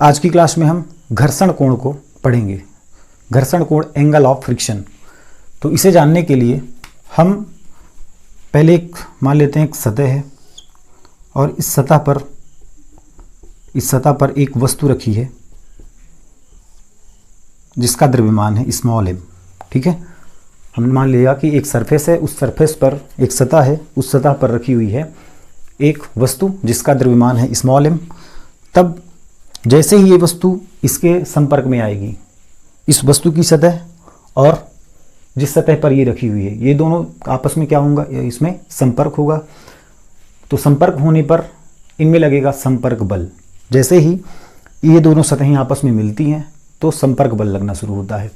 आज की क्लास में हम घर्षण कोण को पढ़ेंगे। घर्षण कोण, एंगल ऑफ फ्रिक्शन। तो इसे जानने के लिए हम पहले मान लेते हैं एक सतह है और इस सतह पर एक वस्तु रखी है जिसका द्रव्यमान है स्मॉल m। ठीक है, हमने मान लिया कि एक सरफेस है, उस सरफेस पर एक सतह है, उस सतह पर रखी हुई है एक वस्तु जिसका द्रव्यमान है स्मॉल m। तब जैसे ही ये वस्तु इसके संपर्क में आएगी, इस वस्तु की सतह और जिस सतह पर ये रखी हुई है, ये दोनों आपस में क्या होगा, इसमें संपर्क होगा। तो संपर्क होने पर इनमें लगेगा संपर्क बल। जैसे ही ये दोनों सतहें आपस में मिलती हैं तो संपर्क बल लगना शुरू होता है।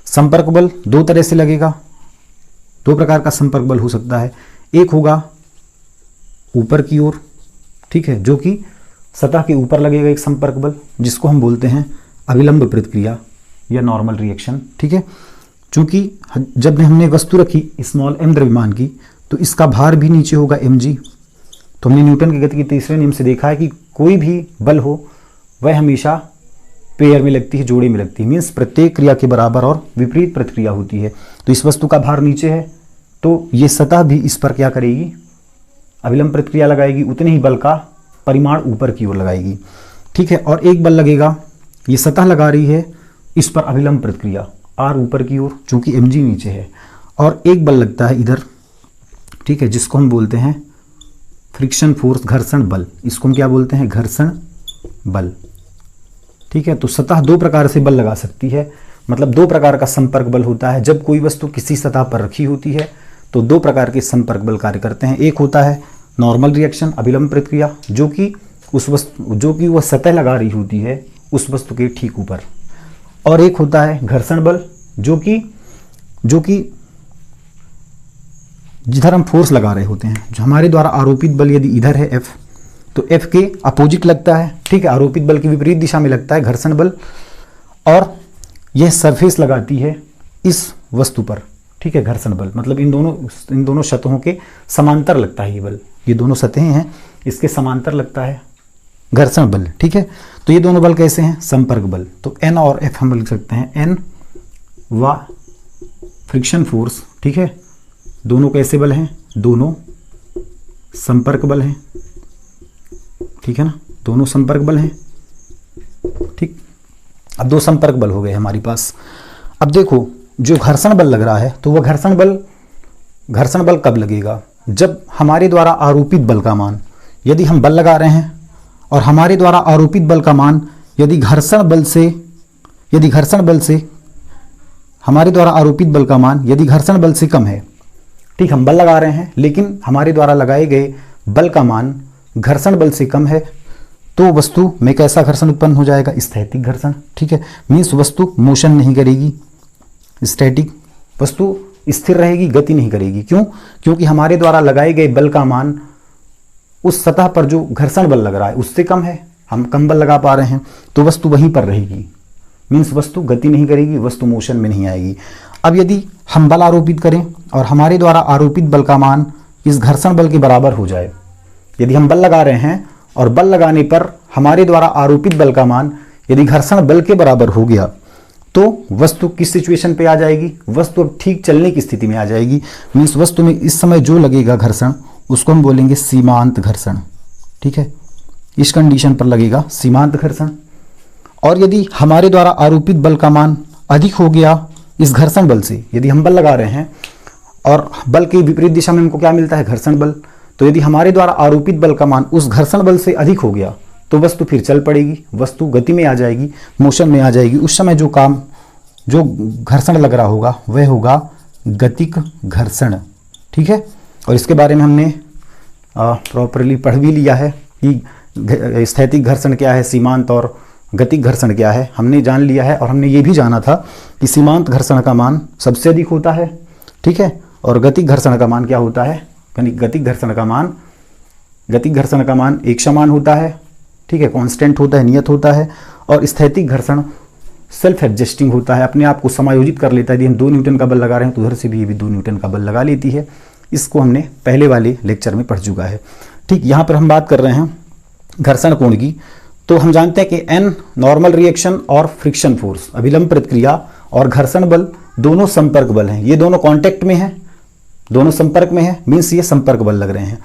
संपर्क बल दो तरह से लगेगा, दो प्रकार का संपर्क बल हो सकता है। एक होगा ऊपर की ओर, ठीक है, जो कि सतह के ऊपर लगेगा एक संपर्क बल, जिसको हम बोलते हैं अभिलंब प्रतिक्रिया या नॉर्मल रिएक्शन। ठीक है, चूंकि जब हमने वस्तु रखी स्मॉल m द्रव्यमान की तो इसका भार भी नीचे होगा mg। तो हमने न्यूटन की गति के तीसरे नियम से देखा है कि कोई भी बल हो वह हमेशा पेयर में लगती है, जोड़े में लगती है, मीन्स प्रत्येक क्रिया के बराबर और विपरीत प्रतिक्रिया होती है। तो इस वस्तु का भार नीचे है तो ये सतह भी इस पर क्या करेगी, अभिलंब प्रतिक्रिया लगाएगी, उतने ही बल का परिमाण ऊपर की ओर लगाएगी। ठीक है, और एक बल लगेगा, ये सतह लगा रही है इस पर अभिलंब प्रतिक्रिया r ऊपर की ओर, चूंकि mg नीचे है, और एक बल लगता है इधर, ठीक है, जिसको हम बोलते हैं फ्रिक्शन फोर्स, घर्षण बल। इसको हम क्या बोलते हैं, घर्षण बल। ठीक है, तो सतह दो प्रकार से बल लगा सकती है, मतलब दो प्रकार का संपर्क बल होता है। जब कोई वस्तु किसी सतह पर रखी होती है तो दो प्रकार के संपर्क बल कार्य करते हैं। एक होता है नॉर्मल रिएक्शन, अभिलंब प्रतिक्रिया, जो कि वह सतह लगा रही होती है उस वस्तु के ठीक ऊपर, और एक होता है घर्षण बल, जो कि जिधर हम फोर्स लगा रहे होते हैं। जो हमारे द्वारा आरोपित बल यदि इधर है F, तो F के अपोजिट लगता है, ठीक है, आरोपित बल की विपरीत दिशा में लगता है घर्षण बल, और यह सरफेस लगाती है इस वस्तु पर। ठीक है, घर्षण बल मतलब इन दोनों सतहों के समांतर लगता है ये बल, ये दोनों सतहें हैं इसके समांतर लगता है घर्षण बल। ठीक है, तो ये दोनों बल कैसे हैं, संपर्क बल। तो N और F हम लिख सकते हैं, N व फ्रिक्शन फोर्स, ठीक है, दोनों कैसे बल हैं, दोनों संपर्क बल हैं। ठीक है ना, दोनों संपर्क बल हैं। ठीक, अब दो संपर्क बल हो गए हमारे पास। अब देखो, जो घर्षण बल लग रहा है तो वह घर्षण बल कब लगेगा, जब हमारे द्वारा आरोपित बल का मान, यदि हम बल लगा रहे हैं और हमारे द्वारा आरोपित बल का मान यदि घर्षण बल से हमारे द्वारा आरोपित बल का मान यदि घर्षण बल से कम है, ठीक, हम बल लगा रहे हैं लेकिन हमारे द्वारा लगाए गए बल का मान घर्षण बल से कम है, तो वस्तु में कैसा घर्षण उत्पन्न हो जाएगा, स्थैतिक घर्षण। ठीक है, मीन्स वस्तु मोशन नहीं करेगी, स्टैटिक, वस्तु स्थिर रहेगी, गति नहीं करेगी। क्यों? क्योंकि हमारे द्वारा लगाए गए बल का मान उस सतह पर जो घर्षण बल लग रहा है उससे कम है, हम कम बल लगा पा रहे हैं, तो वस्तु वहीं पर रहेगी, मीन्स वस्तु गति नहीं करेगी, वस्तु मोशन में नहीं आएगी। अब यदि हम बल आरोपित करें और हमारे द्वारा आरोपित बल का मान इस घर्षण बल के बराबर हो जाए, यदि हम बल लगा रहे हैं और बल लगाने पर हमारे द्वारा आरोपित बल का मान यदि घर्षण बल के बराबर हो गया, तो वस्तु किस सिचुएशन पे आ जाएगी, वस्तु अब ठीक चलने की स्थिति में आ जाएगी। मीन्स वस्तु में इस समय जो लगेगा घर्षण उसको हम बोलेंगे सीमांत घर्षण। ठीक है, इस कंडीशन पर लगेगा सीमांत घर्षण। और यदि हमारे द्वारा आरोपित बल का मान अधिक हो गया इस घर्षण बल से, यदि हम बल लगा रहे हैं और बल की विपरीत दिशा में हमको क्या मिलता है, घर्षण बल, तो यदि हमारे द्वारा आरोपित बल का मान उस घर्षण बल से अधिक हो गया तो वस्तु फिर चल पड़ेगी, वस्तु गति में आ जाएगी, मोशन में आ जाएगी। उस समय जो घर्षण लग रहा होगा वह होगा गतिक घर्षण। ठीक है, और इसके बारे में हमने प्रॉपरली पढ़ भी लिया है कि स्थैतिक घर्षण क्या है, सीमांत और गतिक घर्षण क्या है, हमने जान लिया है। और हमने ये भी जाना था कि सीमांत घर्षण का मान सबसे अधिक होता है, ठीक है, और गतिक घर्षण का मान क्या होता है, यानी गतिक घर्षण का मान एक समान होता है, ठीक है, कांस्टेंट होता है, नियत होता है। और स्थैतिक घर्षण सेल्फ एडजस्टिंग होता है, अपने आप को समायोजित कर लेता है। यदि हम 2 न्यूटन का बल लगा रहे हैं तो उधर से भी ये भी 2 न्यूटन का बल लगा लेती है। इसको हमने पहले वाले लेक्चर में पढ़ चुका है। ठीक, यहाँ पर हम बात कर रहे हैं घर्षण कोण की। तो हम जानते हैं कि N नॉर्मल रिएक्शन और फ्रिक्शन फोर्स, अभिलंब प्रतिक्रिया और घर्षण बल दोनों संपर्क बल हैं। ये दोनों कांटेक्ट में हैं, दोनों संपर्क में हैं, मीन्स ये संपर्क बल लग रहे हैं।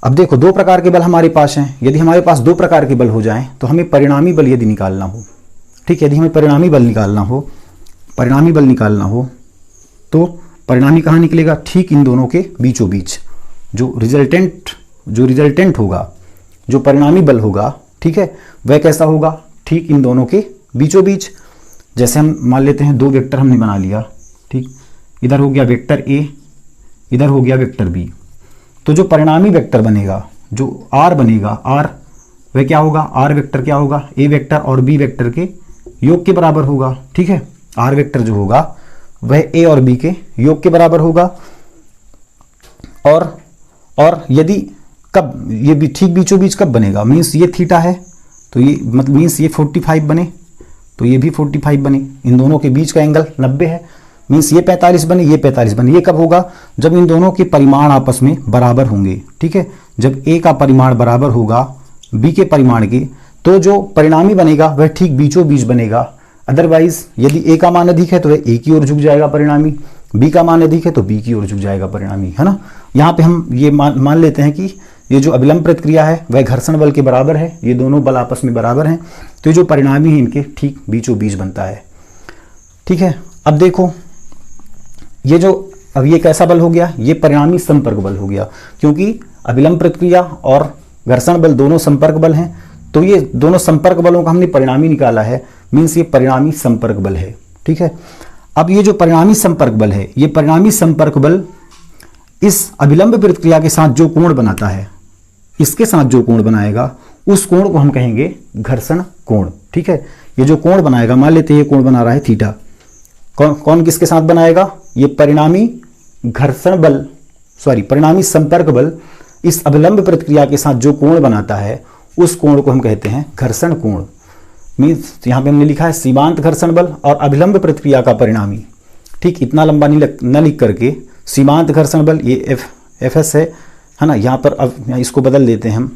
अब देखो दो प्रकार के बल हमारे पास हैं। यदि हमारे पास दो प्रकार के बल हो जाएं तो हमें परिणामी बल यदि निकालना हो, ठीक है, यदि हमें परिणामी बल निकालना हो तो परिणामी कहाँ निकलेगा? ठीक इन दोनों के बीचों बीच जो रिजल्टेंट होगा, जो परिणामी बल होगा, ठीक है, वह कैसा होगा? ठीक इन दोनों के बीचों बीच। जैसे हम मान लेते हैं दो वेक्टर हमने बना लिया, ठीक, इधर हो गया वेक्टर ए, इधर हो गया वेक्टर बी। तो जो परिणामी वेक्टर बनेगा, जो आर बनेगा, आर वह क्या होगा? आर वेक्टर क्या होगा? ए वेक्टर और बी वेक्टर के योग के बराबर होगा, ठीक है। आर वेक्टर जो होगा वह ए और बी के योग के बराबर होगा। और यदि कब ये भी ठीक बीचों बीच कब बनेगा? मीन्स ये थीटा है तो ये मतलब मीन्स ये 45 बने तो ये भी 45 बने, इन दोनों के बीच का एंगल 90 है, मीन्स ये 45 बने, ये 45 बने। ये कब होगा? जब इन दोनों के परिमाण आपस में बराबर होंगे, ठीक है। जब ए का परिमाण बराबर होगा बी के परिमाण के, तो जो परिणामी बनेगा वह ठीक बीचों बीच बनेगा। अदरवाइज यदि ए का मान अधिक है तो वह ए की ओर झुक जाएगा परिणामी, बी का मान अधिक है तो बी की ओर झुक जाएगा परिणामी, है ना। यहाँ पे हम ये मान लेते हैं कि ये जो अभिलंब प्रतिक्रिया है वह घर्षण बल के बराबर है, ये दोनों बल आपस में बराबर हैं, तो ये जो परिणामी है इनके ठीक बीचों बीच बनता है, ठीक है। अब देखो ये जो अब ये कैसा बल हो गया? ये परिणामी संपर्क बल हो गया, क्योंकि अभिलंब प्रतिक्रिया और घर्षण बल दोनों संपर्क बल हैं, तो ये दोनों संपर्क बलों का हमने परिणामी निकाला है, मीन्स ये परिणामी संपर्क बल है, ठीक है। अब ये जो परिणामी संपर्क बल है, ये परिणामी संपर्क बल इस अभिलंब प्रतिक्रिया के साथ जो कोण बनाता है, इसके साथ जो कोण बनाएगा उस कोण को हम कहेंगे घर्षण कोण, ठीक है। ये जो कोण बनाएगा, मान लेते हैं ये कोण बना रहा है थीटा, कौन किसके साथ बनाएगा? ये परिणामी घर्षण बल, परिणामी संपर्क बल इस अभिलंब प्रतिक्रिया के साथ जो कोण बनाता है उस कोण को हम कहते हैं घर्षण कोण। मीन्स यहाँ पे हमने लिखा है सीमांत घर्षण बल और अभिलंब प्रतिक्रिया का परिणामी, ठीक, इतना लंबा न लिख करके सीमांत घर्षण बल ये एफ एस है ना। यहाँ पर अब इसको बदल देते हैं हम।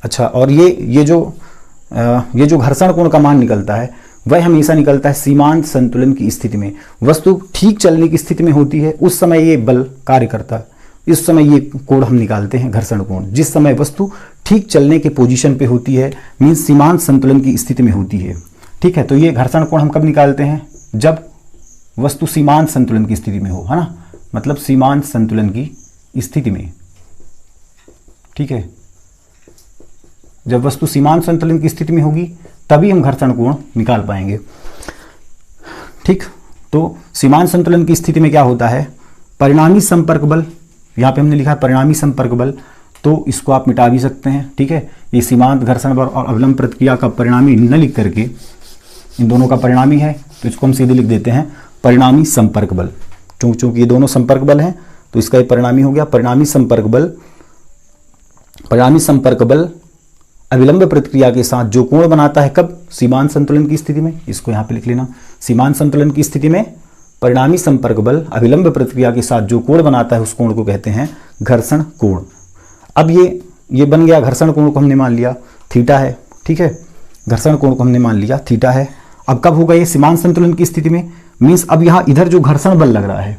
अच्छा, और ये जो घर्षण कोण का मान निकलता है वह हमेशा निकलता है सीमांत संतुलन की स्थिति में। वस्तु ठीक चलने की स्थिति में होती है उस समय ये बल कार्य करता है, इस समय ये कोण हम निकालते हैं घर्षण कोण। जिस समय वस्तु ठीक चलने के पोजीशन पे होती है, मीन्स सीमांत संतुलन की स्थिति में होती है, ठीक है। तो ये घर्षण कोण हम कब निकालते हैं? जब वस्तु सीमांत संतुलन की स्थिति में हो, है ना, मतलब सीमांत संतुलन की स्थिति में, ठीक है। जब वस्तु सीमांत संतुलन की स्थिति में होगी तभी हम घर्षण कोण निकाल पाएंगे, ठीक। तो सीमांत संतुलन की स्थिति में क्या होता है? परिणामी संपर्क बल, यहाँ पे हमने लिखा है परिणामी संपर्क बल, तो इसको आप मिटा भी सकते हैं, ठीक है। ये सीमांत घर्षण बल और अभिलंब प्रतिक्रिया का परिणामी न लिख करके, इन दोनों का परिणामी है तो इसको हम सीधे लिख देते हैं परिणामी संपर्क बल। चूंकि ये दोनों संपर्क बल हैं तो इसका ये परिणामी हो गया परिणामी संपर्क बल। परिणामी संपर्क बल अभिलंब प्रतिक्रिया के साथ जो कोण बनाता है कब? सीमांत संतुलन की स्थिति में। इसको यहाँ पे लिख लेना, सीमांत संतुलन की स्थिति में परिणामी संपर्क बल अभिलंब प्रतिक्रिया के साथ जो कोण बनाता है उस कोण को कहते हैं घर्षण कोण। अब ये बन गया, घर्षण कोण को हमने मान लिया थीटा है, ठीक है। घर्षण कोण को हमने मान लिया थीटा है। अब कब होगा ये? सीमांत संतुलन की स्थिति में। मीन्स अब यहाँ इधर जो घर्षण बल लग रहा है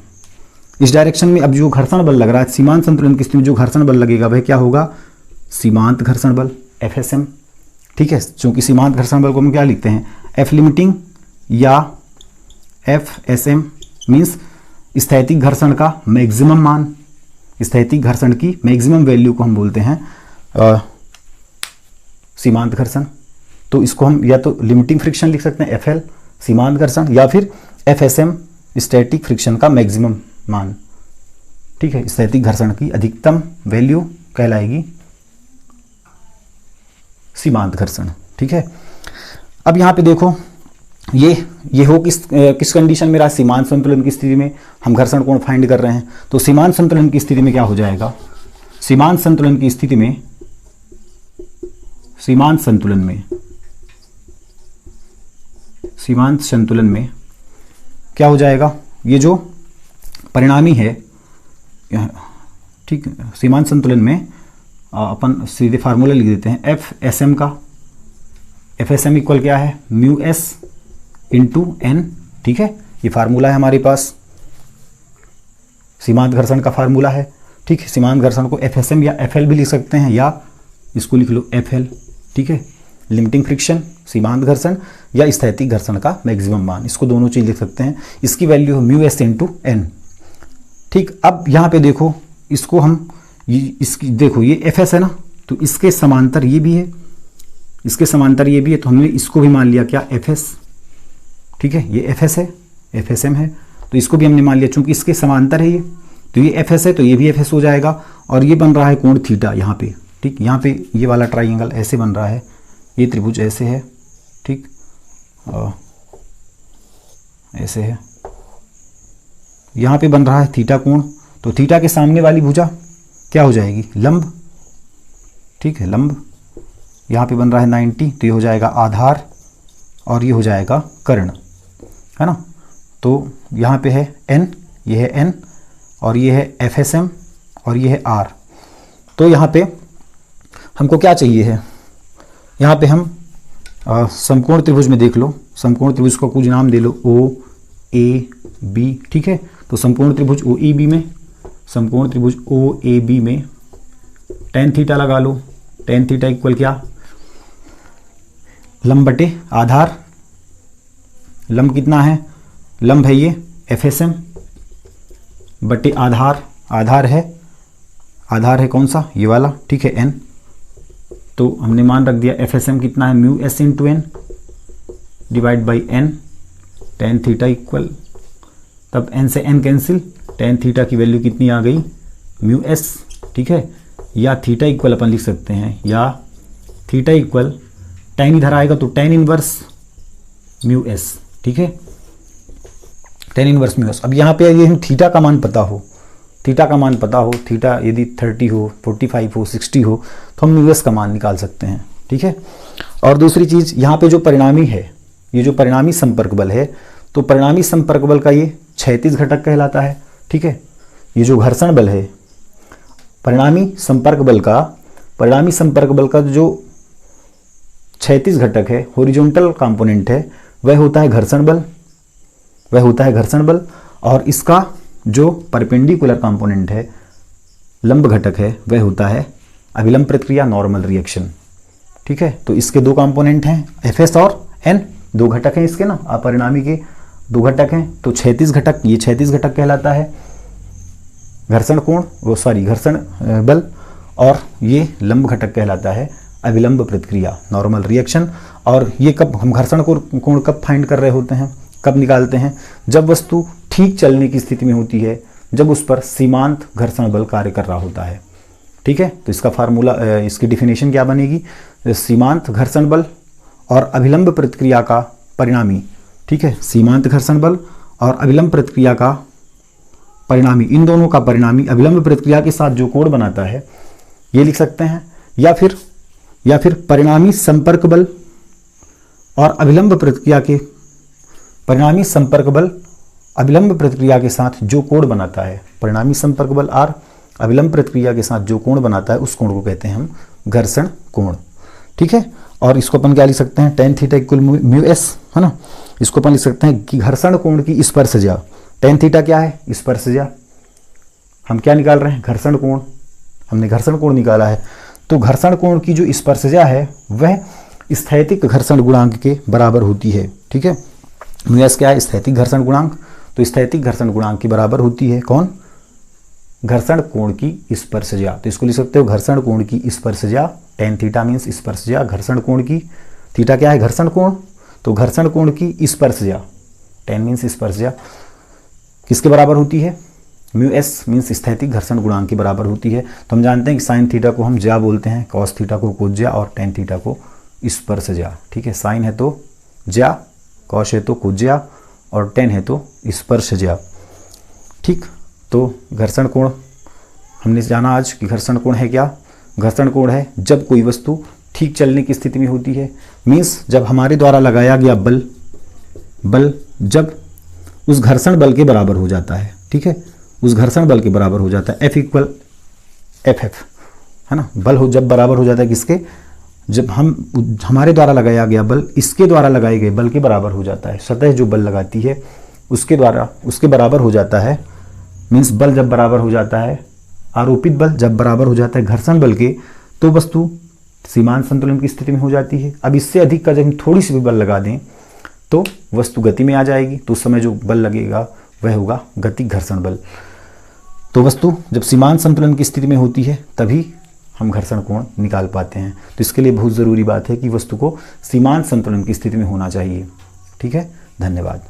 इस डायरेक्शन में, अब जो घर्षण बल लग रहा है सीमांत संतुलन की स्थिति में जो घर्षण बल लगेगा वह क्या होगा? सीमांत घर्षण बल FSM, ठीक है। चूंकि सीमांत घर्षण बल को हम क्या लिखते हैं? F लिमिटिंग या FSM, मीन्स स्थैतिक घर्षण का मैक्सिमम मान, स्थैतिक घर्षण की मैक्सिमम वैल्यू को हम बोलते हैं सीमांत घर्षण। तो इसको हम या तो लिमिटिंग फ्रिक्शन लिख सकते हैं FL सीमांत घर्षण, या फिर FSM स्टैटिक फ्रिक्शन का मैक्सिमम मान, ठीक है। स्थैतिक घर्षण की अधिकतम वैल्यू कहलाएगी सीमांत घर्षण, ठीक है। अब यहाँ पे देखो ये हो किस कंडीशन में रहा? सीमांत संतुलन की स्थिति में हम घर्षण कोण फाइंड कर रहे हैं। तो सीमांत संतुलन की स्थिति में क्या हो जाएगा? सीमांत संतुलन की स्थिति में सीमांत संतुलन में क्या हो जाएगा? ये जो परिणामी है, ठीक, सीमांत संतुलन में अपन सीधे फार्मूला लिख देते हैं एफ एस एम का। एफ एस एम इक्वल क्या है, म्यू एस इंटू एन। ठीक है, ये फार्मूला है हमारे पास, सीमांत घर्षण का फार्मूला है। ठीक है, सीमांत घर्षण को एफ एस एम या एफ एल भी लिख सकते हैं, या इसको लिख लो एफ एल। ठीक है, लिमिटिंग फ्रिक्शन, सीमांत घर्षण या स्थैतिक घर्षण का मैक्सिमम मान, इसको दोनों चीज लिख सकते हैं। इसकी वैल्यू है म्यू एस इंटू एन। ठीक, अब यहाँ पे देखो, इसको हम इसकी देखो ये एफ एस है ना, तो इसके समांतर ये भी है, इसके समांतर ये भी है, तो हमने इसको भी मान लिया क्या, एफ एस। ठीक है, ये एफ एस है, एफ एस एम है, तो इसको भी हमने मान लिया, चूंकि इसके समांतर है ये, तो ये एफ एस है तो ये भी एफ एस हो जाएगा। और ये बन रहा है कोण थीटा यहाँ पे। ठीक, यहाँ पे ये वाला ट्राइंगल ऐसे बन रहा है, ये त्रिभुज ऐसे है। ठीक, ऐसे है, यहाँ पे बन रहा है थीटा कोण, तो थीटा के सामने वाली भुजा क्या हो जाएगी, लंब। ठीक है, लंब। यहाँ पे बन रहा है 90, तो ये हो जाएगा आधार और ये हो जाएगा कर्ण, है ना। तो यहाँ पे है n, ये है n और ये है एफ एस एम और ये है r। तो यहाँ पे हमको क्या चाहिए है, यहाँ पे हम समकोण त्रिभुज में देख लो, समकोण त्रिभुज को कुछ नाम दे लो, ओ ए बी। ठीक है, तो समकोण त्रिभुज ओ ई बी में, समकोण त्रिभुज ओ ए बी में टेन थीटा लगा लो। टेन थीटा इक्वल क्या, लंब बटे आधार। लंब कितना है, लंब है ये एफ एस एम बटे आधार। आधार है कौन सा, ये वाला। ठीक है, एन। तो हमने मान रख दिया एफ एस एम कितना है, mu S into N divide by N. Tan theta equal, तब एन से एन कैंसिल, टेन थीटा की वैल्यू कितनी आ गई, म्यू एस। ठीक है, या थीटा इक्वल अपन लिख सकते हैं, या थीटा इक्वल टेन इधर आएगा तो टेन इनवर्स म्यू एस। ठीक है, टेन इनवर्स म्यू एस। अब यहाँ पे ये थीटा का मान पता हो, थीटा का मान पता हो, थीटा यदि 30 हो, 45 हो, 60 हो, तो हम म्यू एस का मान निकाल सकते हैं। ठीक है, और दूसरी चीज़ यहाँ पे जो परिणामी है, ये जो परिणामी संपर्क बल है, तो परिणामी संपर्क बल का ये क्षैतिज घटक कहलाता है। ठीक है, ये जो घर्षण बल है, परिणामी संपर्क बल का जो क्षैतिज घटक है, हॉरिजॉन्टल कंपोनेंट है, वह होता है घर्षण बल, और इसका जो परपेंडिकुलर कंपोनेंट है, लंब घटक है, वह होता है अभिलंब प्रतिक्रिया, नॉर्मल रिएक्शन। ठीक है, तो इसके दो कंपोनेंट हैं, एफ एस और एन, दो घटक हैं इसके ना, अपरिणामी के दो घटक हैं। तो क्षैतिज घटक, ये क्षैतिज घटक कहलाता है घर्षण बल, और ये लंब घटक कहलाता है अभिलंब प्रतिक्रिया, नॉर्मल रिएक्शन। और ये कब हम घर्षण कोण कब फाइंड कर रहे होते हैं, कब निकालते हैं, जब वस्तु ठीक चलने की स्थिति में होती है, जब उस पर सीमांत घर्षण बल कार्य कर रहा होता है। ठीक है, तो इसका फार्मूला, इसकी डिफिनेशन क्या बनेगी, सीमांत घर्षण बल और अभिलंब प्रतिक्रिया का परिणामी। ठीक है, सीमांत घर्षण बल और अभिलंब प्रतिक्रिया का परिणामी, इन दोनों का परिणामी अभिलंब प्रतिक्रिया के साथ जो कोण बनाता है, ये लिख सकते हैं। या फिर परिणामी संपर्क बल और अभिलंब प्रतिक्रिया के, परिणामी संपर्क बल अभिलंब प्रतिक्रिया के साथ जो कोण बनाता है, परिणामी संपर्क बल आर अभिलंब प्रतिक्रिया के साथ जो कोण बनाता है, उस कोण को कहते हैं हम घर्षण कोण। ठीक है, और इसको अपन क्या लिख सकते हैं, ten theta equal mu S, है ना। इसको अपन लिख सकते हैं कि घर्षण कोण की स्पर्शज्या, टेन थीटा क्या है, स्पर्शज्या। हम क्या निकाल रहे हैं, घर्षण कोण, हमने घर्षण कोण निकाला है। तो घर्षण कोण की जो स्पर्शज्या है, वह स्थैतिक घर्षण गुणांक के बराबर होती है। ठीक है, म्यू एस क्या है, स्थैतिक घर्षण गुणांक, तो स्थैतिक घर्षण गुणांक के बराबर होती है कौन, घर्षण कोण की स्पर्शज्या। तो इसको लिख सकते हो घर्षण कोण की स्पर्शज्या, टेन थीटा मीन्स स्पर्शज्या, घर्षण कोण की, थीटा क्या है, घर्षण कोण, तो घर्षण कोण की स्पर्शज्या, टेन मीन्स स्पर्शज्या, किसके बराबर होती है, म्यू एस मीन्स स्थैतिक घर्षण गुणांक के बराबर होती है। तो हम जानते हैं कि साइन थीटा को हम ज्या बोलते हैं, कॉस थीटा को कोज्या और टेन थीटा को स्पर्शज्या। ठीक है, साइन है तो ज्या, कॉस है तो कोज्या और टेन है तो स्पर्शज्या। ठीक, तो घर्षण कोण हमने जाना आज कि घर्षण कोण है क्या, घर्षण कोण है जब कोई वस्तु ठीक चलने की स्थिति में होती है, मीन्स जब हमारे द्वारा लगाया गया बल जब उस घर्षण बल के बराबर हो जाता है। ठीक है, उस घर्षण बल के बराबर हो जाता है, एफ इक्वल एफ एफ, है ना। बल हो जब बराबर हो जाता है किसके, जब हमारे द्वारा लगाया गया बल इसके द्वारा लगाए गए बल के बराबर हो जाता है। सतह जो बल लगाती है उसके बराबर हो जाता है। मीन्स बल जब बराबर हो जाता है, आरोपित बल जब बराबर हो जाता है घर्षण बल के, तो वस्तु सीमांत संतुलन की स्थिति में हो जाती है। अब इससे अधिक का जब हम थोड़ी सी भी बल लगा दें तो वस्तु गति में आ जाएगी, तो उस समय जो बल लगेगा वह होगा गति घर्षण बल। तो वस्तु जब सीमांत संतुलन की स्थिति में होती है तभी हम घर्षण कोण निकाल पाते हैं। तो इसके लिए बहुत ज़रूरी बात है कि वस्तु को सीमांत संतुलन की स्थिति में होना चाहिए। ठीक है, धन्यवाद।